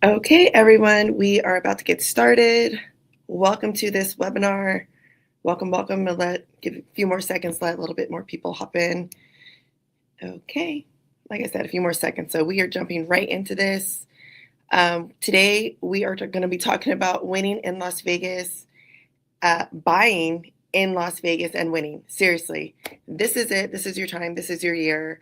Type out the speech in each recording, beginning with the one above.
Okay, everyone, we are about to get started. Welcome to this webinar. Welcome. I'll give a few more seconds, let a little bit more people hop in. Okay, like I said, a few more seconds. So we are jumping right into this. Today, we are going to be talking about winning in Las Vegas, buying in Las Vegas and winning. Seriously, this is it. This is your time. This is your year.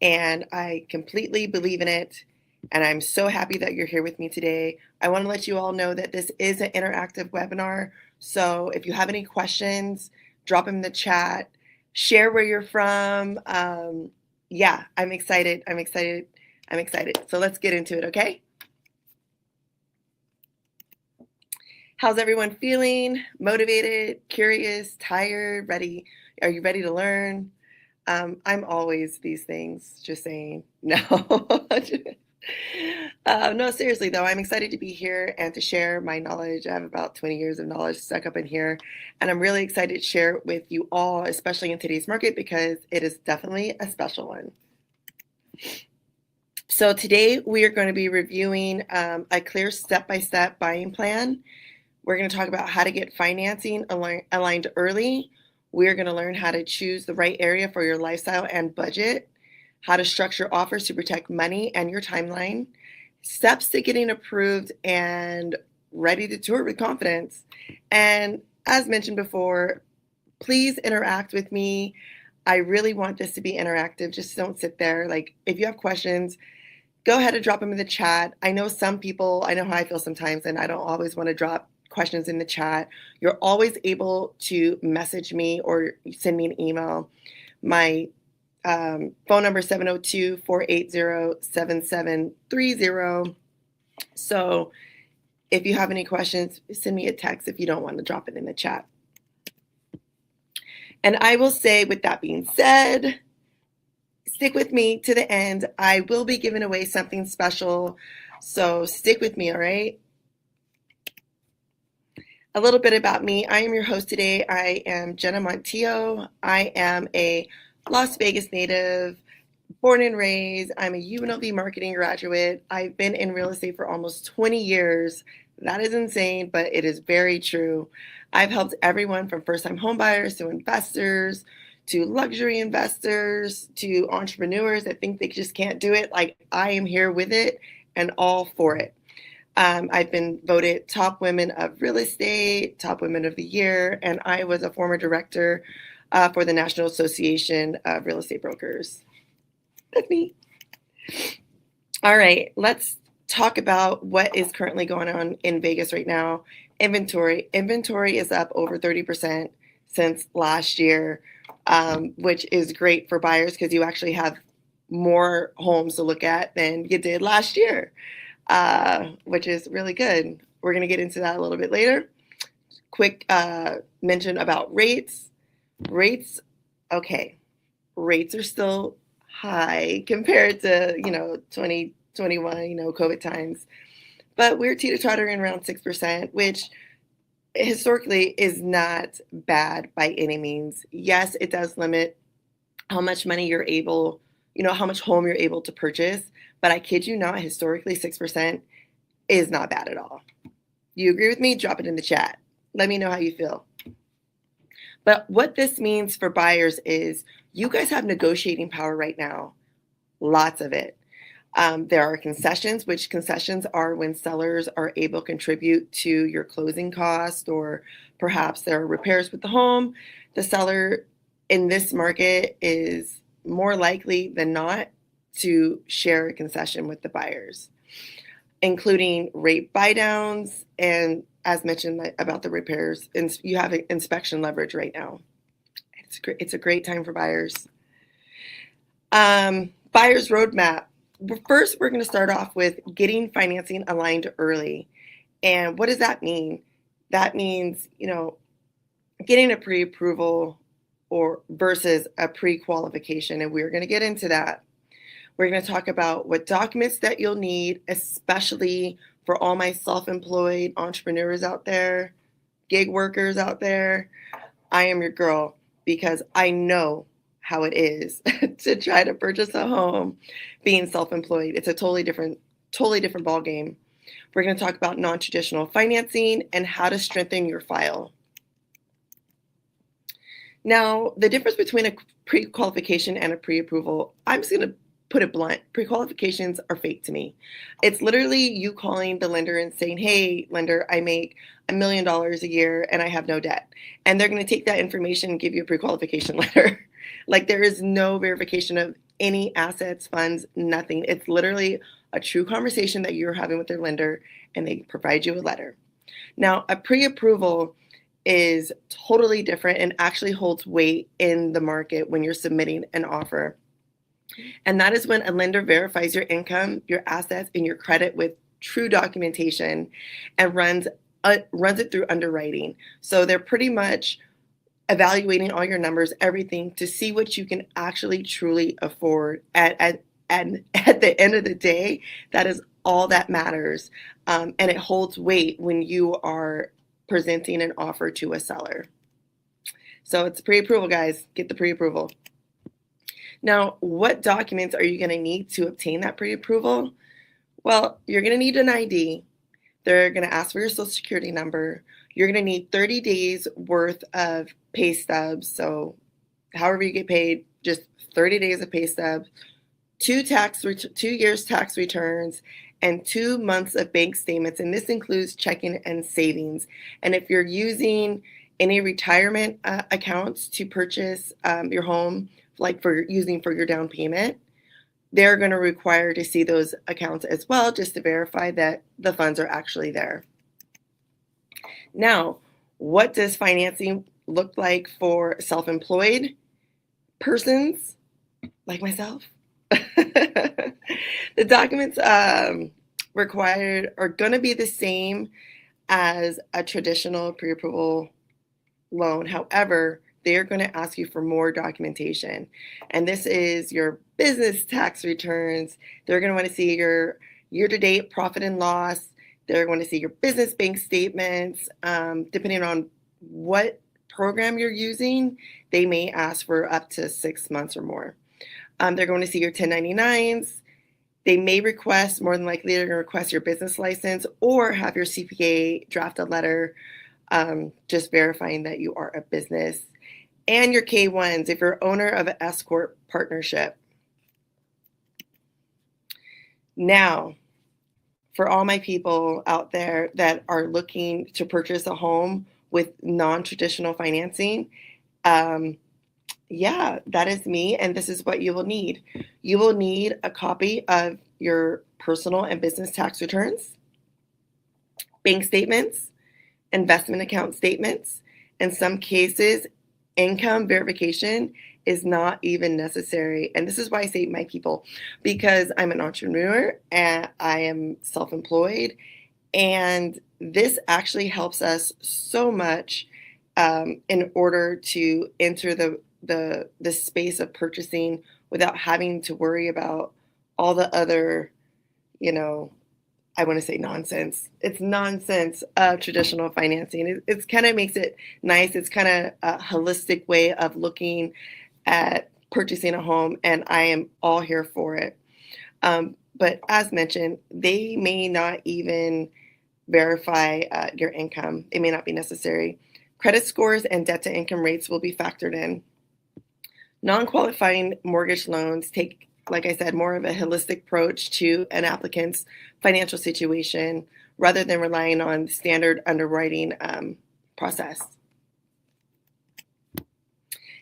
And I completely believe in it. And I'm so happy that you're here with me today. I want to let you all know that this is an interactive webinar. So if you have any questions, drop them in the chat, share where you're from. Yeah, I'm excited. I'm excited. I'm excited. So let's get into it, okay? How's everyone feeling? Motivated, curious, tired, ready? Are you ready to learn? I'm always these things, just saying. No. No, seriously though, I'm excited to be here and to share my knowledge. I have about 20 years of knowledge stuck up in here, and I'm really excited to share it with you all, especially in today's market, because it is definitely a special one. So today we are going to be reviewing a clear step-by-step buying plan. We're going to talk about how to get financing aligned early. We're going to learn how to choose the right area for your lifestyle and budget, how to structure offers to protect money and your timeline, steps to getting approved and ready to tour with confidence. And as mentioned before, please interact with me. I really want this to be interactive. Just don't sit there. Like, if you have questions, go ahead and drop them in the chat. I know I know how I feel sometimes, and I don't always want to drop questions in the chat. You're always able to message me or send me an email. My phone number is 702-480-7730. So if you have any questions, send me a text if you don't want to drop it in the chat. And I will say, with that being said, stick with me to the end. I will be giving away something special, so stick with me, all right? A little bit about me. I am your host today. I am Jenna Montillo. I am a Las Vegas native, born and raised. I'm a UNLV marketing graduate. I've been in real estate for almost 20 years. That is insane, but it is very true. I've helped everyone from first-time homebuyers to investors to luxury investors to entrepreneurs that think they just can't do it. Like, I am here with it and all for it. I've been voted top women of real estate, top women of the year, and I was a former director for the National Association of Real Estate Brokers. That's me. All right, let's talk about what is currently going on in Vegas right now. Inventory is up over 30% since last year, which is great for buyers because you actually have more homes to look at than you did last year, which is really good. We're going to get into that a little bit later. Quick mention about rates. Okay, rates are still high compared to 2021, COVID times, but we're teeter-tottering around 6%, which historically is not bad by any means. Yes, it does limit how much money you're able, how much home you're able to purchase, but I kid you not, historically 6% is not bad at all. You agree with me? Drop it in the chat. Let me know how you feel. But what this means for buyers is you guys have negotiating power right now, lots of it. There are concessions, which concessions are when sellers are able to contribute to your closing cost, or perhaps there are repairs with the home. The seller in this market is more likely than not to share a concession with the buyers, including rate buy downs and, as mentioned about the repairs, you have inspection leverage right now. It's a great time for buyers. Buyer's roadmap. First, we're going to start off with getting financing aligned early. And what does that mean? That means, getting a pre-approval or versus a pre-qualification. And we're going to get into that. We're going to talk about what documents that you'll need, especially for all my self-employed entrepreneurs out there, gig workers out there. I am your girl because I know how it is to try to purchase a home being self-employed. It's a totally different ball game. We're going to talk about non-traditional financing and how to strengthen your file. Now, the difference between a pre-qualification and a pre-approval, I'm just going to put it blunt. Pre-qualifications are fake to me. It's literally you calling the lender and saying, hey, lender, I make $1 million a year and I have no debt. And they're going to take that information and give you a pre-qualification letter. Like there is no verification of any assets, funds, nothing. It's literally a true conversation that you're having with their lender and they provide you a letter. Now, a pre-approval is totally different and actually holds weight in the market when you're submitting an offer. And that is when a lender verifies your income, your assets, and your credit with true documentation and runs it through underwriting. So they're pretty much evaluating all your numbers, everything to see what you can actually truly afford. And at the end of the day, that is all that matters. And it holds weight when you are presenting an offer to a seller. So it's pre-approval, guys. Get the pre-approval. Now, what documents are you going to need to obtain that pre-approval? Well, you're going to need an ID. They're going to ask for your social security number. You're going to need 30 days worth of pay stubs. So however you get paid, just 30 days of pay stubs, 2 years tax returns, and 2 months of bank statements. And this includes checking and savings. And if you're using any retirement accounts to purchase your home, like for your down payment, they're going to require to see those accounts as well, just to verify that the funds are actually there. Now, what does financing look like for self-employed persons like myself? The documents required are going to be the same as a traditional pre-approval loan. However, they're going to ask you for more documentation. And this is your business tax returns. They're going to want to see your year-to-date profit and loss. They're going to see your business bank statements. Depending on what program you're using, they may ask for up to 6 months or more. They're going to see your 1099s. They may request, more than likely, they're going to request your business license or have your CPA draft a letter just verifying that you are a business. And your K-1s if you're owner of an S Corp partnership. Now, for all my people out there that are looking to purchase a home with non-traditional financing, yeah, that is me, and this is what you will need. You will need a copy of your personal and business tax returns, bank statements, investment account statements. In some cases, income verification is not even necessary. And this is why I say my people, because I'm an entrepreneur and I am self-employed. And this actually helps us so much in order to enter the space of purchasing without having to worry about all the other, I want to say nonsense. It's nonsense of traditional financing. It's kind of makes it nice. It's kind of a holistic way of looking at purchasing a home, and I am all here for it. But as mentioned, they may not even verify your income. It may not be necessary. Credit scores and debt to income rates will be factored in. Non-qualifying mortgage loans take, like I said, more of a holistic approach to an applicant's financial situation rather than relying on standard underwriting process.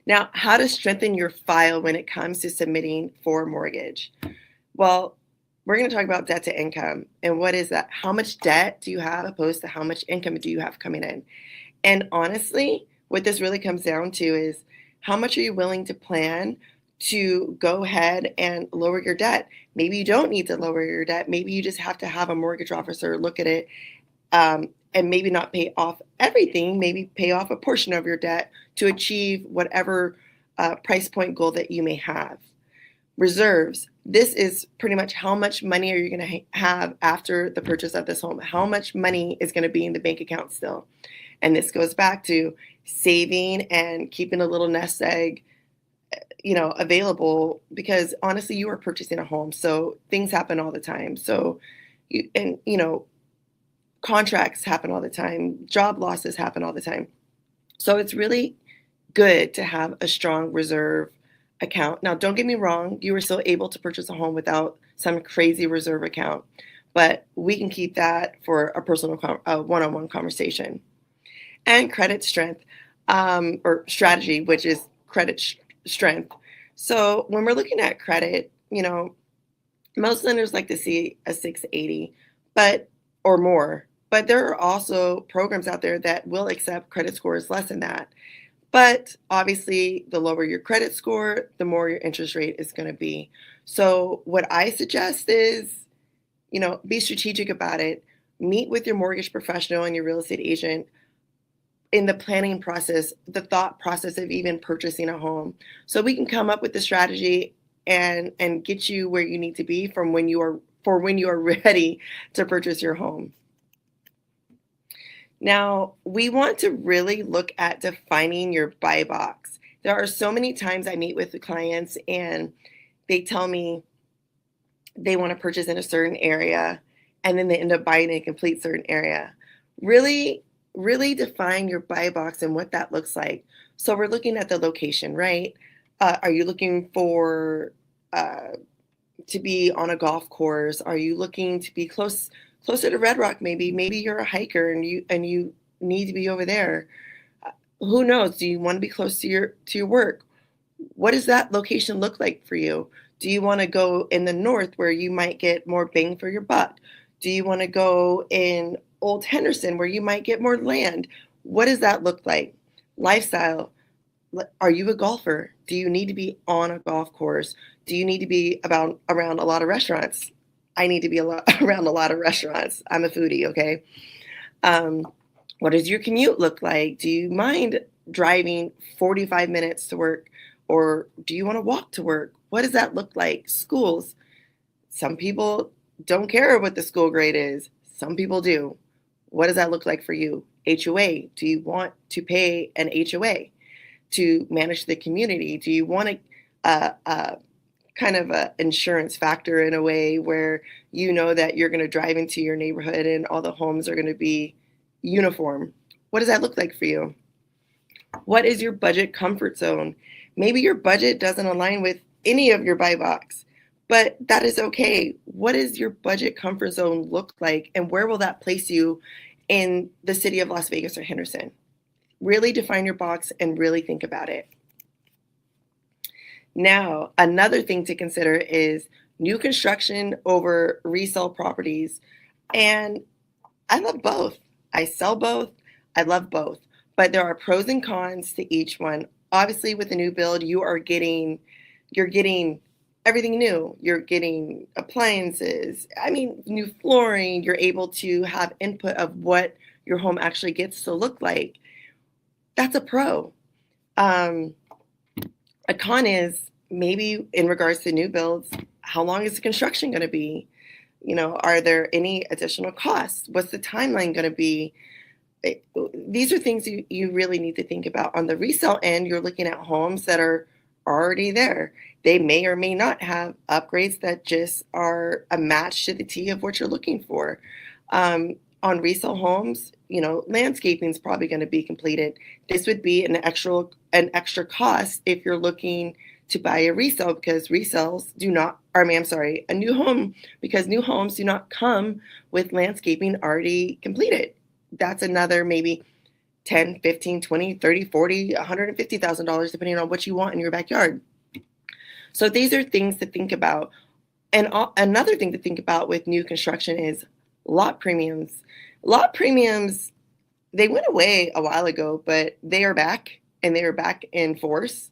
Now, how to strengthen your file when it comes to submitting for a mortgage? Well, we're going to talk about debt to income. And what is that? How much debt do you have opposed to how much income do you have coming in? And honestly, what this really comes down to is how much are you willing to plan to go ahead and lower your debt? Maybe you don't need to lower your debt. Maybe you just have to have a mortgage officer look at it and maybe not pay off everything, maybe pay off a portion of your debt to achieve whatever price point goal that you may have. Reserves. This is pretty much how much money are you going to have after the purchase of this home? How much money is going to be in the bank account still? And this goes back to saving and keeping a little nest egg, available, because honestly, you are purchasing a home. So things happen all the time. So, contracts happen all the time, job losses happen all the time. So it's really good to have a strong reserve account. Now, don't get me wrong, you are still able to purchase a home without some crazy reserve account, but we can keep that for a personal one-on-one conversation. And credit strength, or strategy, which is strength. So when we're looking at credit, most lenders like to see a 680, but or more. But there are also programs out there that will accept credit scores less than that. But obviously, the lower your credit score, the more your interest rate is going to be. So what I suggest is, be strategic about it. Meet with your mortgage professional and your real estate agent in the planning process, the thought process of even purchasing a home. So we can come up with the strategy and get you where you need to be from when you are ready to purchase your home. Now, we want to really look at defining your buy box. There are so many times I meet with the clients and they tell me they want to purchase in a certain area and then they end up buying in a complete certain area. Really, really define your buy box and what that looks like. So we're looking at the location, right? Are you looking for to be on a golf course? Are you looking to be closer to Red Rock? Maybe you're a hiker and you need to be over there. Who knows? Do you want to be close to your work? What does that location look like for you? Do you want to go in the north where you might get more bang for your buck? Do you want to go in Old Henderson where you might get more land? What does that look like? Lifestyle. Are you a golfer? Do you need to be on a golf course? Do you need to be around a lot of restaurants? I need to be around a lot of restaurants. I'm a foodie, okay? What does your commute look like? Do you mind driving 45 minutes to work, or do you want to walk to work? What does that look like? Schools. Some people don't care what the school grade is. Some people do. What does that look like for you? HOA. Do you want to pay an HOA to manage the community? Do you want a kind of a insurance factor in a way where you know that you're going to drive into your neighborhood and all the homes are going to be uniform? What does that look like for you? What is your budget comfort zone? Maybe your budget doesn't align with any of your buy box, but that is okay. What does your budget comfort zone look like, and where will that place you in the city of Las Vegas or Henderson? Really define your box and really think about it. Now, another thing to consider is new construction over resale properties. And I love both. I sell both. I love both. But there are pros and cons to each one. Obviously, with a new build, you're getting everything new. You're getting appliances, new flooring. You're able to have input of what your home actually gets to look like. That's a pro. A con is maybe in regards to new builds, how long is the construction going to be? Are there any additional costs? What's the timeline going to be? These are things you really need to think about. On the resale end, you're looking at homes that are already there. They may or may not have upgrades that just are a match to the T of what you're looking for. On resale homes, landscaping is probably going to be completed. This would be an extra cost if you're looking to buy a resale, because resales do not, a new home, because new homes do not come with landscaping already completed. That's another maybe 10, 15, 20, 30, 40, $150,000, depending on what you want in your backyard. So these are things to think about. And another thing to think about with new construction is lot premiums. Lot premiums, they went away a while ago, but they are back, and they are back in force.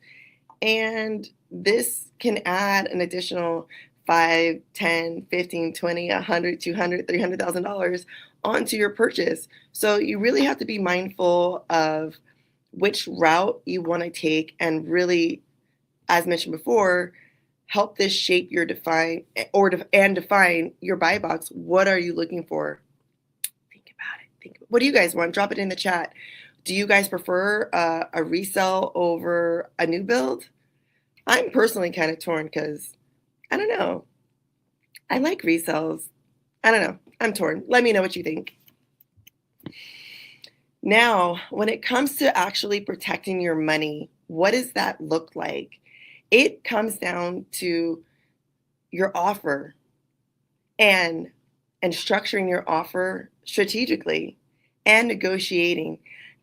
And this can add an additional $5, $10, $15, $20, $100, $200, $300,000 onto your purchase. So you really have to be mindful of which route you want to take, and really, as mentioned before, help this shape your define your buy box. What are you looking for? Think about it. What do you guys want? Drop it in the chat. Do you guys prefer a resale over a new build? I'm personally kind of torn because I don't know. I like resales. I don't know. I'm torn. Let me know what you think. Now, when it comes to actually protecting your money, what does that look like? It comes down to your offer and structuring your offer strategically and negotiating.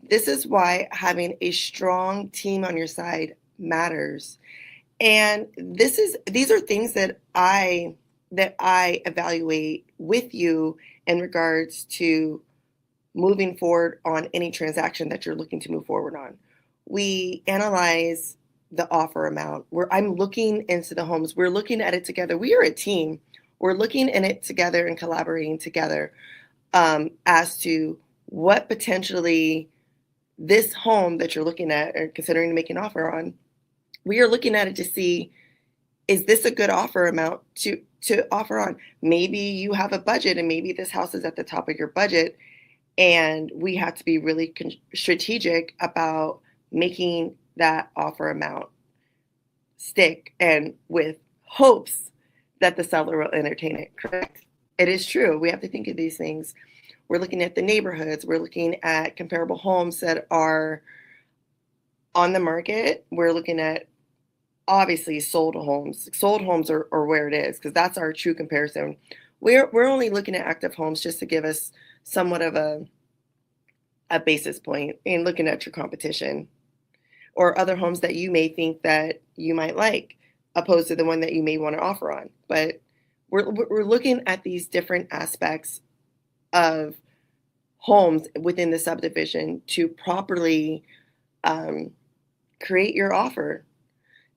This is why having a strong team on your side matters. And these are things that I evaluate with you in regards to moving forward on any transaction that you're looking to move forward on. We analyze the offer amount. Where I'm looking into the homes. We're looking at it together. We are a team. We're looking in it together and collaborating together as to what potentially this home that you're looking at or considering to make an offer on. We are looking at it to see, is this a good offer amount to offer on? Maybe you have a budget and maybe this house is at the top of your budget, and we have to be really strategic about making that offer amount stick and with hopes that the seller will entertain it. Correct. It is true. We have to think of these things. We're looking at the neighborhoods. We're looking at comparable homes that are on the market. We're looking at obviously sold homes. Sold homes are where it is because that's our true comparison. We're only looking at active homes just to give us somewhat of a basis point in looking at your competition or other homes that you may think that you might like, opposed to the one that you may want to offer on. But we're looking at these different aspects of homes within the subdivision to properly create your offer.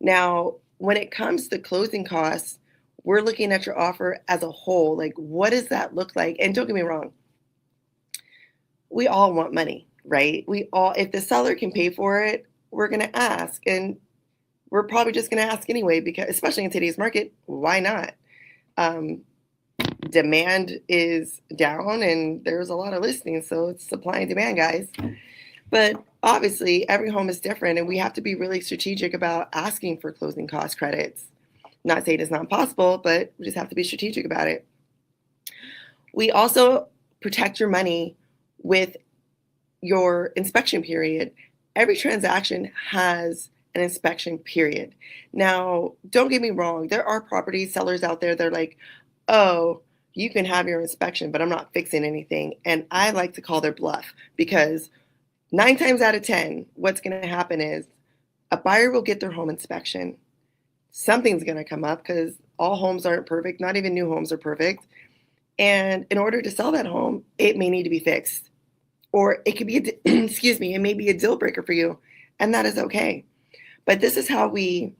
Now, when it comes to closing costs, we're looking at your offer as a whole. Like, what does that look like? And don't get me wrong, we all want money, right? We all, if the seller can pay for it, we're going to ask. And we're probably just going to ask anyway, because especially in today's market, why not? Um, Demand is down and there's a lot of listings. So it's supply and demand, guys. But obviously, every home is different, and we have to be really strategic about asking for closing cost credits. Not saying it's not possible, but we just have to be strategic about it. We also protect your money with your inspection period. Every transaction has an inspection period. Now, don't get me wrong, there are property sellers out there that are like, oh, you can have your inspection, but I'm not fixing anything. And I like to call their bluff because 9 times out of 10, what's going to happen is a buyer will get their home inspection. Something's going to come up because all homes aren't perfect. Not even new homes are perfect. And in order to sell that home, it may need to be fixed. Or it could be, excuse me, it may be a deal breaker for you. And that is okay. But this is how we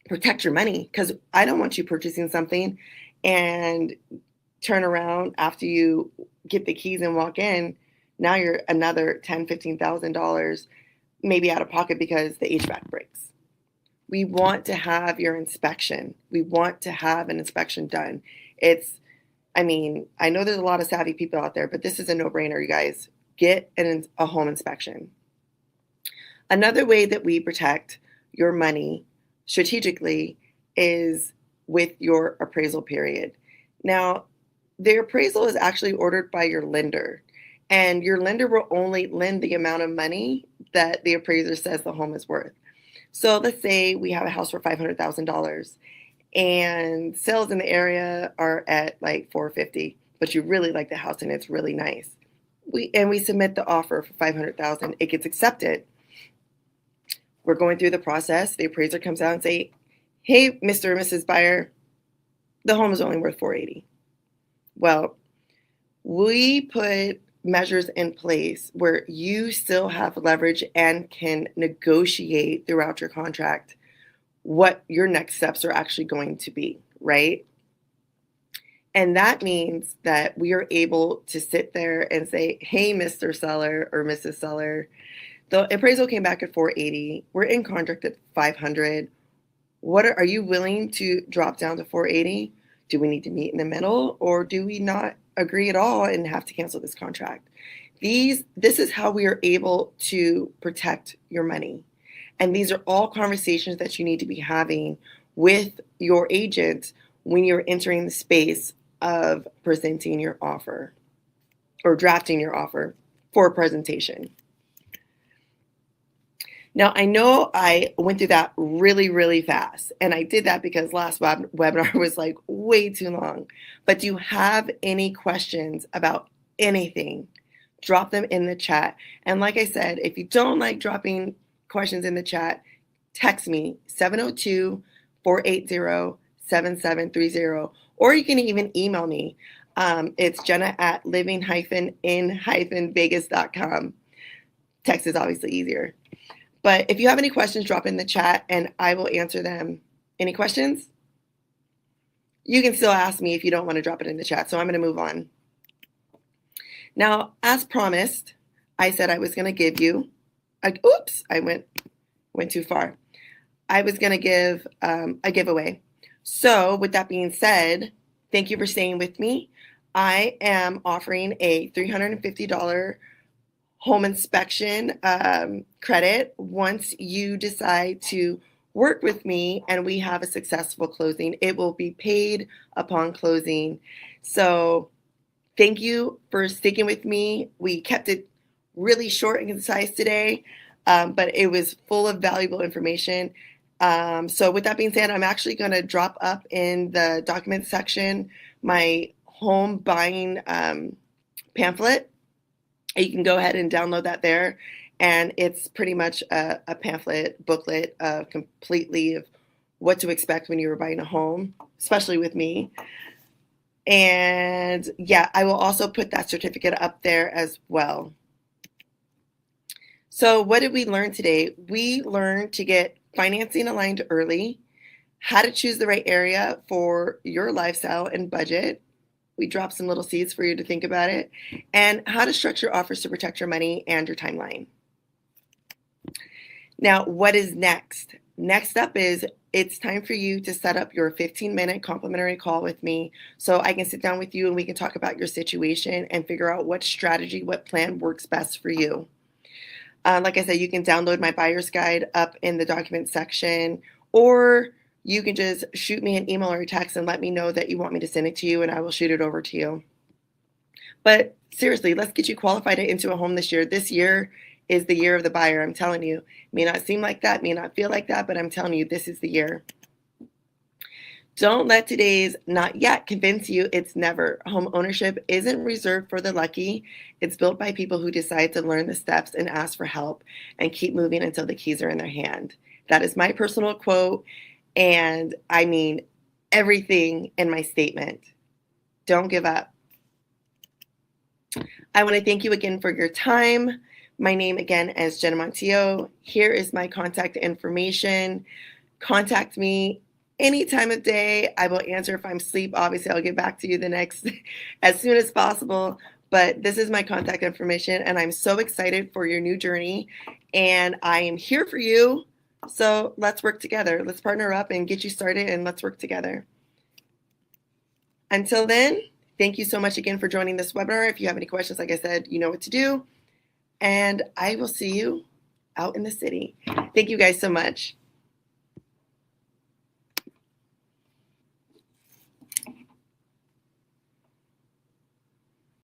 protect your money, because I don't want you purchasing something and turn around after you get the keys and walk in. Now you're another $10,000, $15,000 maybe out of pocket because the HVAC breaks. We want to have your inspection. We want to have an inspection done. I know there's a lot of savvy people out there, but this is a no-brainer, you guys. Get a home inspection. Another way that we protect your money strategically is with your appraisal period. Now, the appraisal is actually ordered by your lender, and your lender will only lend the amount of money that the appraiser says the home is worth. So let's say we have a house for $500,000 and sales in the area are at like $450,000, but you really like the house and it's really nice. We submit the offer for $500,000. It gets accepted. We're going through the process. The appraiser comes out and say, "Hey, Mr. and Mrs. Buyer, the home is only worth $480,000. Well, we put measures in place where you still have leverage and can negotiate throughout your contract what your next steps are actually going to be, right? And that means that we are able to sit there and say, hey, Mr. Seller or Mrs. Seller, the appraisal came back at $480,000. We're in contract at $500,000. Are you willing to drop down to $480,000? Do we need to meet in the middle, or do we not agree at all and have to cancel this contract? This is how we are able to protect your money. And these are all conversations that you need to be having with your agent when you're entering the space of presenting your offer or drafting your offer for a presentation. Now, I know I went through that really, really fast, and I did that because last webinar was like way too long. But do you have any questions about anything? Drop them in the chat. And like I said, if you don't like dropping questions in the chat, text me 702-480-7730, or you can even email me. It's Jenna at living-in-vegas.com. Text is obviously easier. But if you have any questions, drop in the chat and I will answer them. Any questions? You can still ask me if you don't want to drop it in the chat. So I'm going to move on. Now, as promised, I said I was going to give you, oops, I went too far. I was going to give a giveaway. So with that being said, thank you for staying with me. I am offering a $350 home inspection credit once you decide to work with me and we have a successful closing. It will be paid upon closing. So thank you for sticking with me. We kept it really short and concise today, but it was full of valuable information. So with that being said, I'm actually going to drop up in the document section my home buying pamphlet. You can go ahead and download that there. And it's pretty much a pamphlet booklet completely of what to expect when you're buying a home, especially with me. And yeah, I will also put that certificate up there as well. So what did we learn today? We learned to get financing aligned early, how to choose the right area for your lifestyle and budget. We dropped some little seeds for you to think about it, and how to structure offers to protect your money and your timeline. Now, what is next? Next up is it's time for you to set up your 15-minute complimentary call with me so I can sit down with you and we can talk about your situation and figure out what strategy, what plan works best for you. Like I said, you can download my buyer's guide up in the document section, or you can just shoot me an email or a text and let me know that you want me to send it to you and I will shoot it over to you. But seriously, let's get you qualified into a home this year. This year is the year of the buyer. I'm telling you, it may not seem like that, may not feel like that, but I'm telling you, this is the year. Don't let today's not yet convince you it's never. Home ownership isn't reserved for the lucky. It's built by people who decide to learn the steps and ask for help and keep moving until the keys are in their hand. That is my personal quote. And I mean everything in my statement. Don't give up. I want to thank you again for your time. My name again is Jenna Montiel. Here is my contact information. Contact me any time of day. I will answer if I'm asleep. Obviously, I'll get back to you as soon as possible. But this is my contact information, and I'm so excited for your new journey. And I am here for you. So let's work together. Let's partner up and get you started, and let's work together. Until then, thank you so much again for joining this webinar. If you have any questions, like I said, you know what to do. And I will see you out in the city. Thank you guys so much.